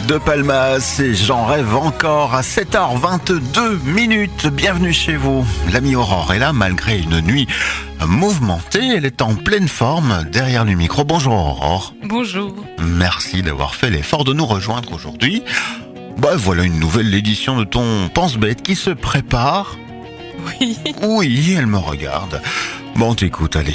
De Palmas et j'en rêve encore à 7h22 minutes. Bienvenue chez vous. L'amie Aurore est là malgré une nuit mouvementée. Elle est en pleine forme derrière le micro. Bonjour Aurore. Bonjour. Merci d'avoir fait l'effort de nous rejoindre aujourd'hui. Voilà une nouvelle édition de ton Pense-Bête qui se prépare. Oui. Oui, elle me regarde. Bon, t'écoutes, allez.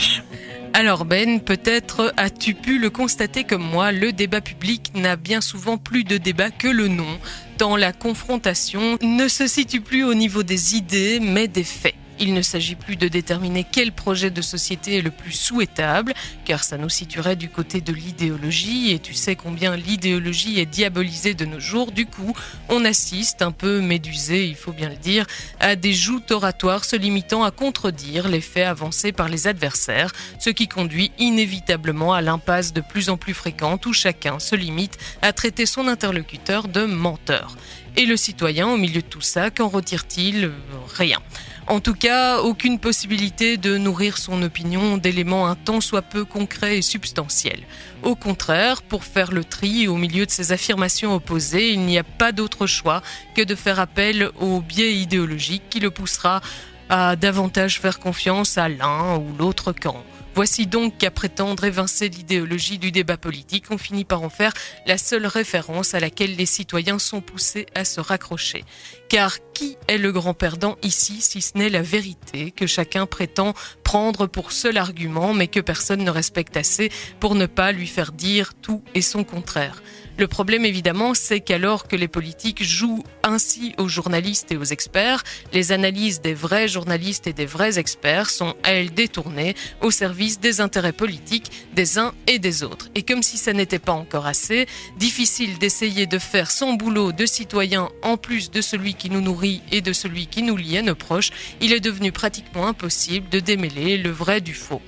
Alors Ben, peut-être as-tu pu le constater comme moi, le débat public n'a bien souvent plus de débat que le nom, tant la confrontation ne se situe plus au niveau des idées, mais des faits. Il ne s'agit plus de déterminer quel projet de société est le plus souhaitable, car ça nous situerait du côté de l'idéologie, et tu sais combien l'idéologie est diabolisée de nos jours. Du coup, on assiste, un peu médusé, il faut bien le dire, à des joutes oratoires se limitant à contredire les faits avancés par les adversaires, ce qui conduit inévitablement à l'impasse de plus en plus fréquente où chacun se limite à traiter son interlocuteur de menteur. Et le citoyen, au milieu de tout ça, qu'en retire-t-il ? Rien. En tout cas, aucune possibilité de nourrir son opinion d'éléments un tant soit peu concrets et substantiels. Au contraire, pour faire le tri au milieu de ces affirmations opposées, il n'y a pas d'autre choix que de faire appel au biais idéologique qui le poussera à davantage faire confiance à l'un ou l'autre camp. Voici donc qu'à prétendre évincer l'idéologie du débat politique, on finit par en faire la seule référence à laquelle les citoyens sont poussés à se raccrocher. Car qui est le grand perdant ici, si ce n'est la vérité que chacun prétend prendre pour seul argument, mais que personne ne respecte assez pour ne pas lui faire dire tout et son contraire. Le problème évidemment, c'est qu'alors que les politiques jouent ainsi aux journalistes et aux experts, les analyses des vrais journalistes et des vrais experts sont, elles, détournées au service des intérêts politiques des uns et des autres. Et comme si ça n'était pas encore assez, difficile d'essayer de faire son boulot de citoyen en plus de celui qui nous nourrit et de celui qui nous lie à nos proches, il est devenu pratiquement impossible de démêler le vrai du faux.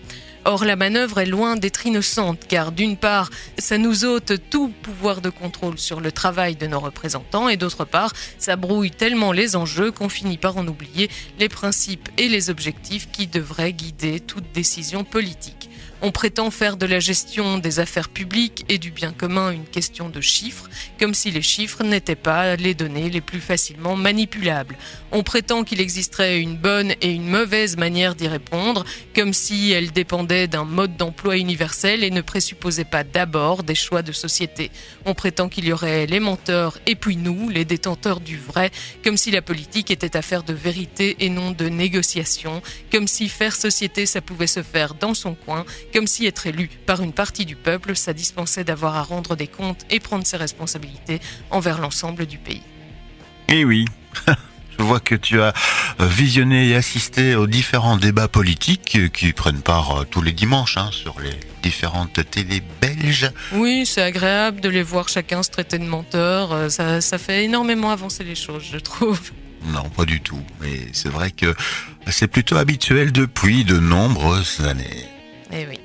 Or, la manœuvre est loin d'être innocente, car d'une part, ça nous ôte tout pouvoir de contrôle sur le travail de nos représentants, et d'autre part, ça brouille tellement les enjeux qu'on finit par en oublier les principes et les objectifs qui devraient guider toute décision politique. On prétend faire de la gestion des affaires publiques et du bien commun une question de chiffres, comme si les chiffres n'étaient pas les données les plus facilement manipulables. On prétend qu'il existerait une bonne et une mauvaise manière d'y répondre, comme si elle dépendait d'un mode d'emploi universel et ne présupposait pas d'abord des choix de société. On prétend qu'il y aurait les menteurs et puis nous, les détenteurs du vrai, comme si la politique était affaire de vérité et non de négociation, comme si faire société ça pouvait se faire dans son coin, comme si être élu par une partie du peuple, ça dispensait d'avoir à rendre des comptes et prendre ses responsabilités envers l'ensemble du pays. Eh oui, je vois que tu as visionné et assisté aux différents débats politiques qui prennent part tous les dimanches sur les différentes télés belges. Oui, c'est agréable de les voir chacun se traiter de menteur, ça fait énormément avancer les choses, je trouve. Non, pas du tout, mais c'est vrai que c'est plutôt habituel depuis de nombreuses années. Eh oui.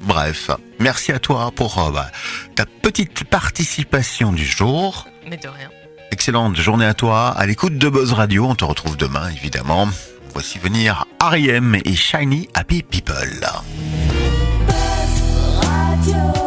Bref, merci à toi pour ta petite participation du jour. Mais de rien. Excellente journée à toi, à l'écoute de Buzz Radio. On te retrouve demain, évidemment. Voici venir R.E.M. et Shiny Happy People. Buzz Radio.